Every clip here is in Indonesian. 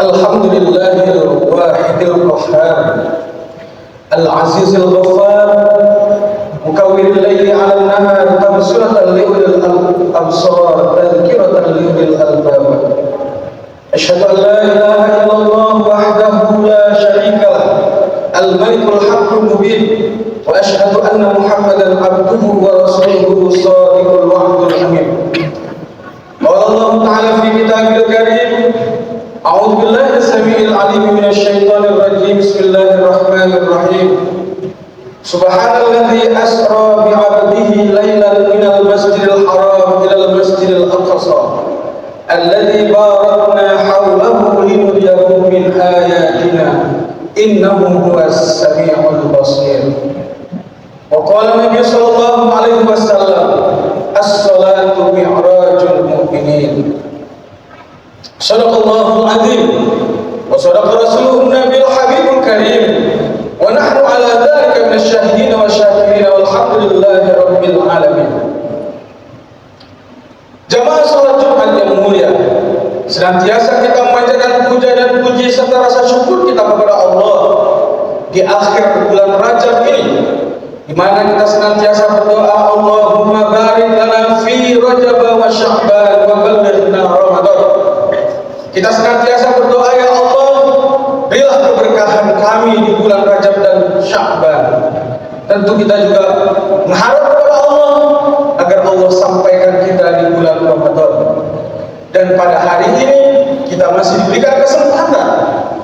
Alhamdulillahil wahidil qahhar al-azizil ghaffar mukawwiril laili 'alan nahar tabsiratan liulil absar tadhkiratan liulil albab. Asyhadu an la ilaha illallah wahdahu la syarika lah al-malikul haqqul mubin wa asyhadu anna muhammadan abduhu wa rasuluhu shadiqul wa'dul amin. Qala Allah ta'ala fi kitabil karim a'udzu billahi as-sami'il 'alim minasy syaithanir rajim. Bismillahirrahmanirrahim. Subhanalladzi asra bi 'abdihi lailan minal masjidil haram ilal masjidil aqsa alladzi barakna hawlahu linuriyahu min ayatina innahu huwas sami'ul basir. Wa qala Nabi sallallahu alaihi wasallam as-salatu mi'rajul mu'minin. Sadaqallahul azim wa sadaqa rasuluhun nabiyul habibul karim wa nahnu ala dzalika minasy syahidin wa syakirin walhamdulillahi rabbil alamin. Jamaah salat Jumat yang mulia, senantiasa kita memanjatkan puja dan puji serta rasa syukur kita kepada Allah di akhir bulan Rajab ini, di mana kita senantiasa berdoa, Allahumma barik lana fi Rajab wa Sya'ban wa ballighna Ramadan. Kita senantiasa berdoa, ya Allah, berilah keberkahan kami di bulan Rajab dan Sya'ban. Tentu kita juga mengharap kepada Allah agar Allah sampaikan kita di bulan Ramadan. Dan pada hari ini kita masih diberikan kesempatan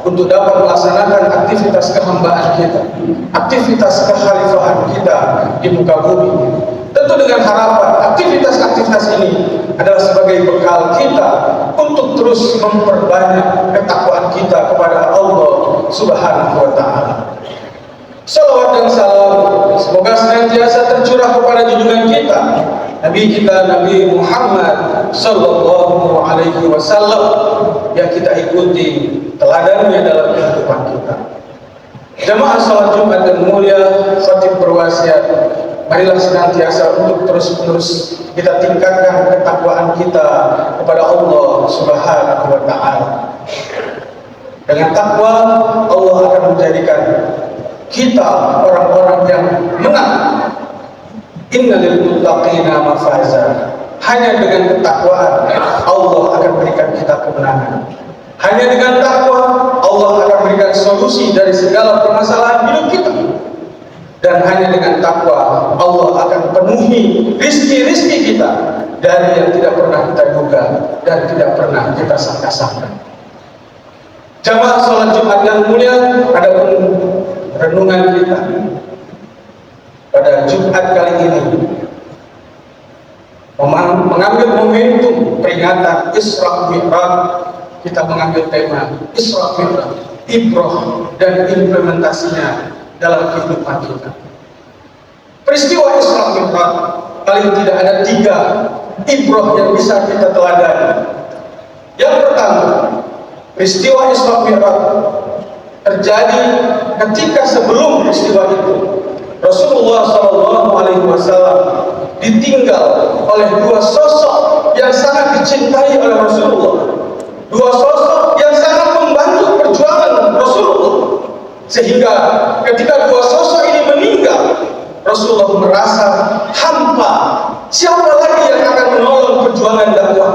untuk dapat melaksanakan aktivitas kehambaan kita, aktivitas kekhalifahan kita di muka bumi. Tentu dengan harapan aktivitas-aktivitas ini adalah sebagai bekal kita untuk terus memperbanyak ketakwaan kita kepada Allah Subhanahu wa Ta'ala. Salawat dan salam semoga senantiasa tercurah kepada junjungan kita, Nabi kita Nabi Muhammad sallallahu alaihi wasallam, yang kita ikuti teladannya dalam kehidupan kita. Jamaah salat Jumat yang mulia, khatib berwasiat, marilah senantiasa untuk terus-menerus kita tingkatkan ketakwaan kita kepada Allah Subhanahu wa Ta'ala. Dengan takwa Allah akan menjadikan kita orang-orang yang menang. Innalil muttaqina mafaza. Hanya dengan ketakwaan Allah akan berikan kita kemenangan. Hanya dengan takwa Allah akan berikan solusi dari segala permasalahan hidup kita. Dan hanya dengan takwa Allah akan penuhi rizki-rizki kita dari yang tidak pernah kita duga dan tidak pernah kita sangka-sangka. Jamaah salat Jumat yang mulia, adapun renungan kita pada Jumat kali ini mengambil momentum peringatan Isra Mi'raj. Kita mengambil tema Isra Mi'raj, ibrah dan implementasinya dalam kehidupan kita. Peristiwa Isra Mi'raj paling tidak ada 3 ibrah yang bisa kita teladani. Yang pertama, peristiwa Isra Mi'raj terjadi ketika sebelum peristiwa itu Rasulullah SAW ditinggal oleh 2 sosok yang sangat dicintai oleh Rasulullah, 2 sosok yang sangat membantu perjuangan Rasulullah, sehingga ketika 2 sosok ini meninggal, Rasulullah merasa hampa. Siapa lagi yang akan menolong perjuangan dakwah?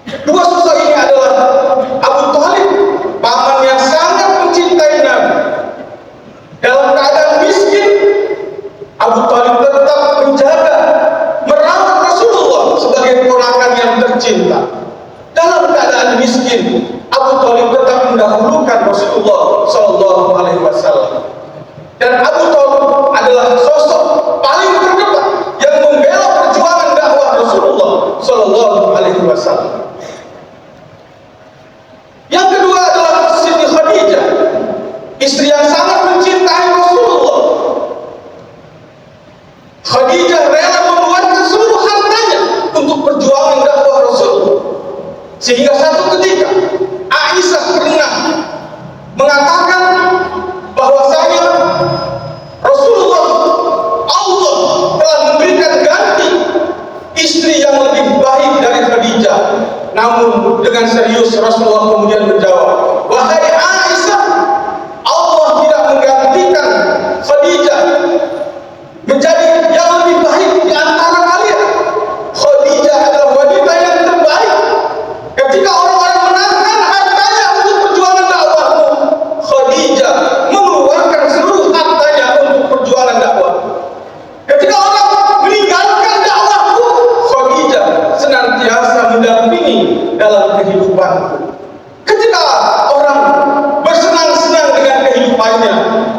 2 sosok ini adalah Abu Thalib, paman yang sangat mencintai Nabi. Dalam keadaan miskin, Abu Thalib tetap menjaga, merawat Rasulullah sebagai ponakan yang tercinta. Dalam keadaan miskin, Abu Thalib tetap mendahulukan Rasulullah Sallallahu Alaihi Wasallam. Dan Abu Thalib adalah sosok paling terdepan yang membela perjuangan dakwah Rasulullah Sallallahu Alaihi Wasallam. Yang kedua adalah Siti Khadijah, istri yang sangat mencintai Rasulullah. Khadijah rela mengeluarkan seluruh hartanya untuk perjuangan dakwah Rasulullah. Sehingga satu ketika Aisyah pernah mengatakan bahwasanya Rasulullah, Allah telah memberikan ganti istri yang lebih baik dari Khadijah, Namun dengan serius Rasulullah kemudian menjawab, wahai Aisyah, Allah tidak menggantikan Khadijah menjadi yang lebih baik di antara kalian. Khadijah adalah wanita yang terbaik. Ketika orang-orang menangkan hartanya untuk perjuangan dakwahmu, Khadijah mengeluarkan seluruh hartanya untuk perjuangan dakwah. Ketika orang meninggalkan dakwahku, Khadijah senantiasa mendampingi dalam kehidupanku. Ketika orang bersenang-senang dengan kehidupannya,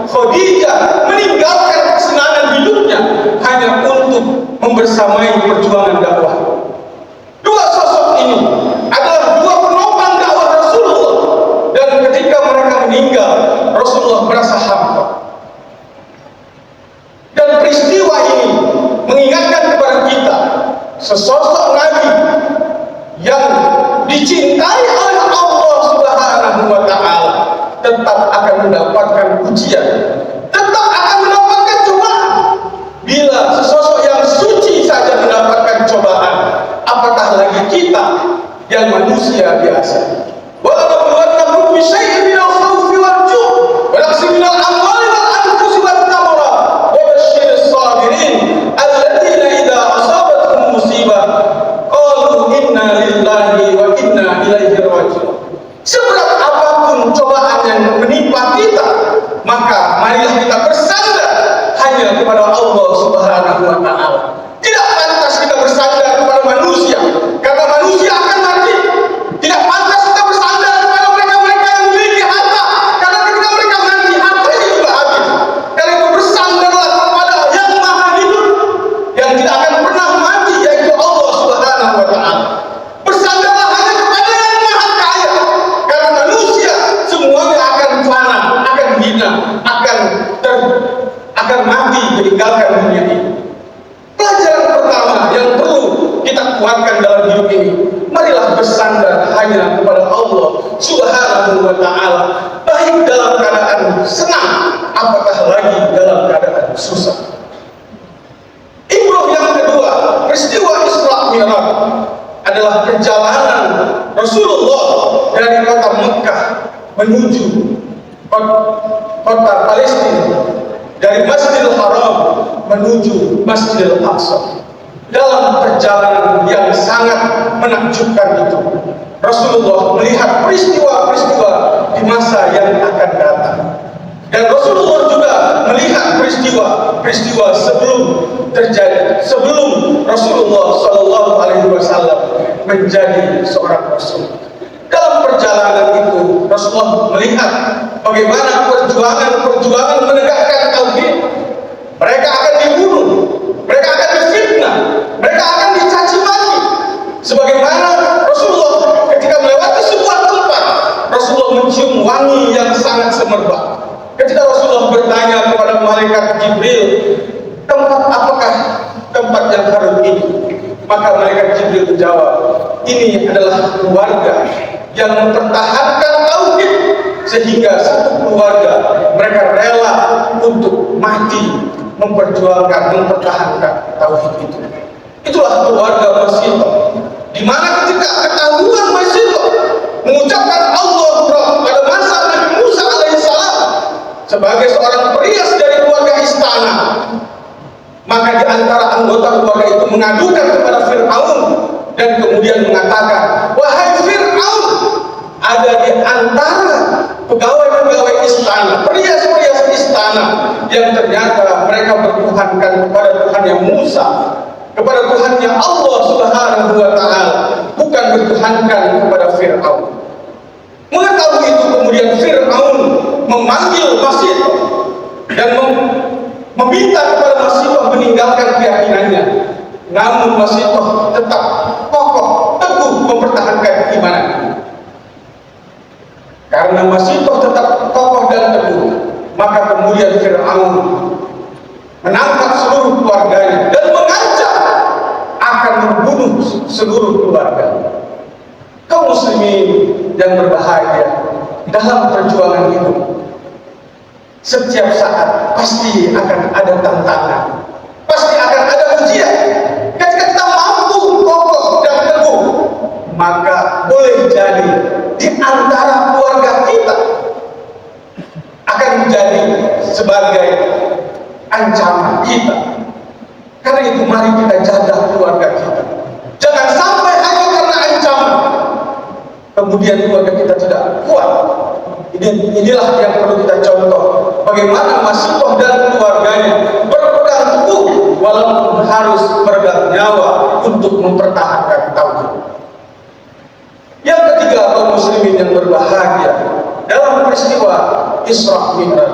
Khadijah meninggalkan kesenangan hidupnya hanya untuk membersamai perjuangan dakwah. Dua sosok ini adalah dua penopang dakwah Rasulullah, dan ketika mereka meninggal, Rasulullah merasa hampa. Dan peristiwa ini mengingatkan kepada kita sesosok Nabi yang dicintai oleh Allah Subhanahu wa Ta'ala tetap akan mendapatkan ujian, tetap akan mendapatkan cobaan. Bila sesosok yang suci saja mendapatkan cobaan, apatah lagi kita yang manusia biasa. وَلَنَبْلُوَنَّكُمْ بِشَيْءٍ مِنَ الْخَوْفِ وَالْجُوعِ وَنَقْصٍ مِنَ الْأَمْوَالِ وَالْأَنفُسِ وَالثَّمَرَاتِ وَبَشِّرِ الصَّابِرِينَ الَّذِينَ إِذَا أَصَابَتْهُمْ مُصِيبَةٌ قَالُوا إِنَّا لِلَّهِ وَإِنَّا إِلَيْهِ رَاجِعُونَ. Seberat apapun cobaan yang menimpa kita, maka marilah kita bersandar hanya kepada Allah Subhanahu wa Ta'ala. Tidak pantas kita bersandar kepada manusia, karena manusia akan mati. Tidak pantas kita bersandar kepada mereka-mereka yang memiliki harta, karena ketika mereka mati, hartanya juga habis. Karena itu bersandarlah kepada yang maha hidup, yang tidak akan pernah mati, yaitu Allah Subhanahu wa Ta'ala. Bersandarlah hanya kepada yang maha kaya, karena manusia semuanya akan fana, akan hina, akan mati meninggalkan dunia ini. Pelajaran pertama yang perlu kita kuatkan dalam hidup ini, marilah bersandar hanya kepada Allah Subhanahu wa Ta'ala, baik dalam keadaan senang, apatah lagi dalam keadaan susah. Ibrah yang kedua, peristiwa Isra Mi'raj adalah perjalanan Rasulullah dari kota Mekah menuju kota Palestina, dari Masjidil Haram menuju Masjidil Aqsa. Dalam perjalanan yang sangat menakjubkan itu, Rasulullah melihat peristiwa-peristiwa di masa yang akan datang. Dan Rasulullah juga melihat peristiwa-peristiwa sebelum terjadi, sebelum Rasulullah Shallallahu Alaihi Wasallam menjadi seorang Rasul. Dalam perjalanan itu, Rasulullah melihat bagaimana perjuangan menegakkan tauhid. Mereka akan dibunuh, mereka akan difitnah, mereka akan dicaci maki. Sebagaimana Rasulullah ketika melewati sebuah tempat, Rasulullah mencium wangi yang sangat semerbak. Ketika Rasulullah bertanya kepada malaikat Jibril, apakah tempat yang harum ini? Maka malaikat Jibril menjawab, ini adalah keluarga yang mempertahankan tauhid, sehingga satu keluarga mereka rela untuk mati memperjuangkan, mempertahankan tauhid itu. Itulah keluarga Masito, di mana ketika ketahuan Masito mengucapkan Allah pada masa Nabi Musa alaihissalam sebagai seorang perias dari keluarga istana, maka di antara anggota keluarga itu mengadukan kepada Fir'aun dan kemudian mengatakan, wahai Fir'aun, ada di antara pegawai-pegawai istana, perias-perias istana yang ternyata mereka bertuhankan kepada Tuhannya Musa, kepada Tuhannya Allah Subhanahu wa Ta'ala, bukan bertuhankan kepada Fir'aun. Mengetahui itu kemudian Fir'aun memanggil Masito dan meminta kepada Masito meninggalkan keyakinannya. Namun Masito tetap kokoh, teguh mempertahankan imannya. Karena Masito tetap kokoh dan teguh, maka kemudian Fir'aun menangkap seluruh keluarganya dan mengancam akan membunuh seluruh keluarga. Kaum muslimin yang berbahagia dalam perjuangan hidup, setiap saat pasti akan ada tantangan, pasti akan ada ujian. Ketika kita mampu kokoh dan teguh maka boleh jadi di antara keluarga kita akan menjadi sebagai ancaman kita. Karena itu mari kita jaga keluarga kita. Jangan sampai hanya karena ancaman kemudian keluarga kita tidak kuat. Inilah yang perlu kita contoh. Bagaimana Masikoh dan keluarganya berpegang teguh walaupun harus bernyawa untuk mempertahankan tauhid. Yang ketiga, kaum muslimin yang berbahagia, dalam peristiwa Isra Mi'raj,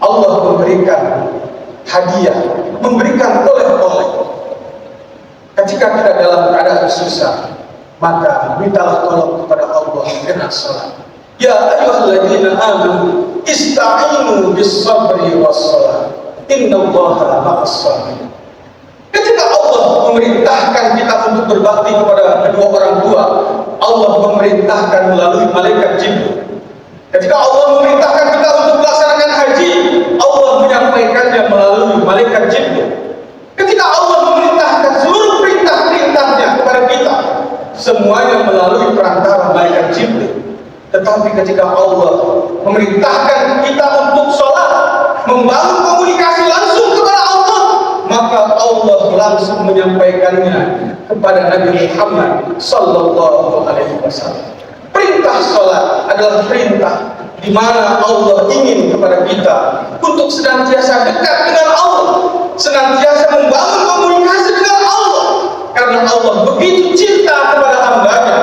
Allah memberikan hadiah, memberikan oleh-oleh. Ketika kita dalam keadaan susah, maka mintalah tolong kepada Allah dengan salat. Ya ayyuhalladzina amanu ista'inu bis-sabri was-shalah. Innallaha ma'as-sabirin. Ketika Allah memerintahkan kita untuk berbakti kepada kedua orang tua, Allah memerintahkan melalui malaikat Jibril. Ketika Allah memerintahkan kita untuk melaksanakan haji, Allah menyampaikannya melalui malaikat Jibril. Ketika Allah memerintahkan seluruh perintah-perintahnya kepada kita, semuanya melalui perantara malaikat Jibril. Tetapi ketika Allah memerintahkan kita untuk sholat, membangun komunikasi langsung kepada Allah, maka Allah langsung menyampaikannya kepada Nabi Muhammad sallallahu alaihi wasallam. Perintah sholat adalah perintah di mana Allah ingin kepada kita untuk senantiasa dekat dengan Allah, senantiasa membangun komunikasi dengan Allah, karena Allah begitu cinta kepada hamba-Nya,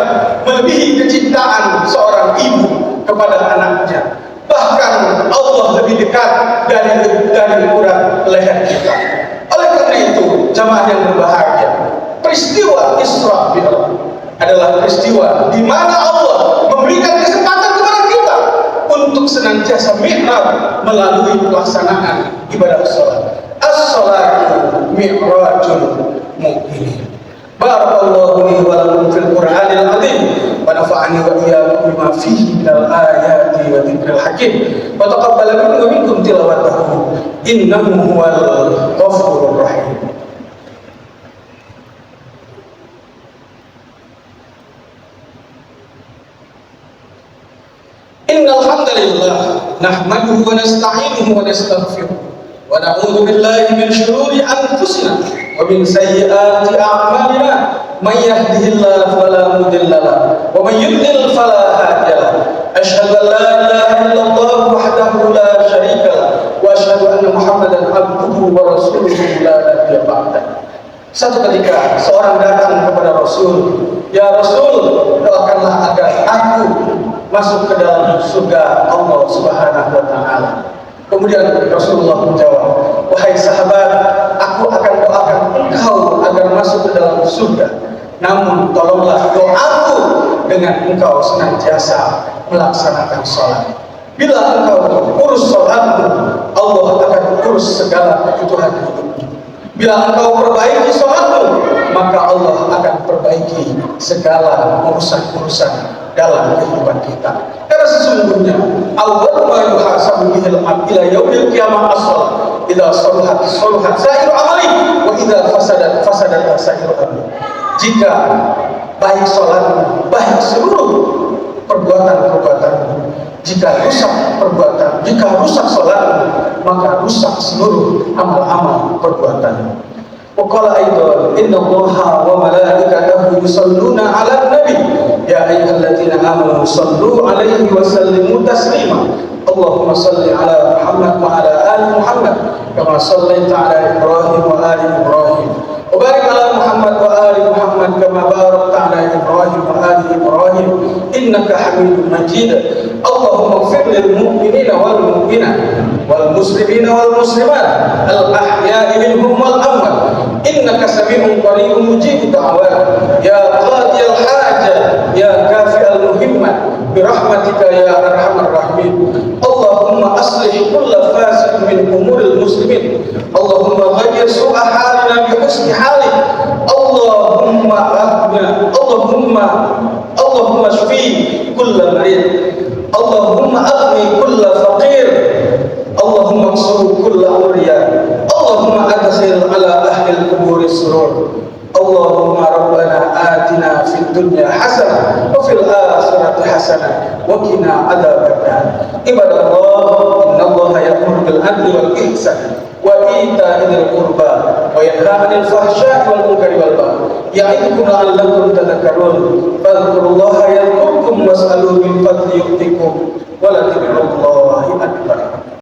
melebihi kecintaan seorang ibu kepada anaknya. Bahkan Allah lebih dekat dari urat leher kita. Oleh karena itu, jamaah yang berbahagia, peristiwa Isra Mi'raj adalah peristiwa di mana Allah memberikan kesempatan kepada kita untuk senantiasa mi'raj melalui pelaksanaan ibadah salat. As-salatu mi'rajul mu'minin. Barakallahu li wa lakum fil Qur'anil azim wa nafa'ani wa iyyakum bima fihi minal ayati wa dzikril hakim wa taqabbal minni wa minkum tilawatahu innahu huwal ghafurur rahim. Innal hamdalillah nahmaduhu wa nasta'inuhu wa nastaghfiruh wa na'udzu billahi min shururi anfusina wa min sayyiati a'malina may yahdihillahu fala mudilla lahu wa may yudlil fala hadiya lahu. Asyhadu an la ilaha illallah wahdahu la syarika lahu wa asyhadu anna Muhammadan abduhu wa rasuluhu la nabiyya ba'dahu. Satu ketika seorang datang kepada Rasul, "Ya Rasul, doakanlah agar aku masuk ke dalam surga Allah Subhanahu wa taala." Kemudian Rasulullah menjawab, "Wahai sahabat, aku akan doakan engkau agar masuk ke dalam surga. Namun tolonglah doaku dengan engkau senantiasa melaksanakan sholat. Bila engkau urus sholatmu, Allah akan urus segala kebutuhan hidupmu. Bila engkau perbaiki sholatmu, maka Allah akan perbaiki segala urusan-urusan dalam kehidupan kita. Karena sesungguhnya awwal ma yuhasabu bihil abd ila yaumil qiyamah as-shalah. Idza salahat salahat sa'iru amali wa idza fasadat fasadat sa'iru amali." Jika baik sholatmu, baik seluruh perbuatan-perbuatanmu. Jika rusak perbuatan, jika rusak sholatmu, maka rusak seluruh amal-amal perbuatanmu. Waqala aidan innallaha wa malaikatahu yusholluna 'alan nabi ya ayyuhalladzina amanu shallu 'alaihi wa sallimu taslima. Allahumma shalli 'ala Muhammad wa 'ala ali Muhammad kama shallaita 'ala Ibrahim wa ali Ibrahim. Wa barik 'ala Muhammad wa ali Muhammad kama barakta 'ala Ibrahim wa ali Ibrahim innaka Hamidum Majid. Allahumma ighfir lil mu'minina wal mu'minat wal muslimina wal muslimat al ahya'i minhum wal amwat innaka sami'un qaribun mujibud da'wat ya qadiyal hajat ya kafi'al muhimmat bi rahmatika ya arhamar rahimin. Allahumma aslih kulla fasid min umuril muslimin. Allahumma ghayyir su'a halina bi husni halik. Allahumma shfi kulla marid. Allahumma aghni kulla faqir. Allahumma ansur kulla uryan. Allahumma adkhil ala ahli al-qubur surur. Allahumma rabbana آتنا في الدنيا حسنة وفي الآخرة حسنة وقنا عذاب النار. عباد الله، إن الله يأمر بالعدل والإحسان وإيتاء ذي القربى وينهى عن الفحشاء والمنكر والبغي يعظكم لعلكم تذكرون. فاذكروا الله يذكركم واسألوه من فضله يؤتكم ولا تدعوا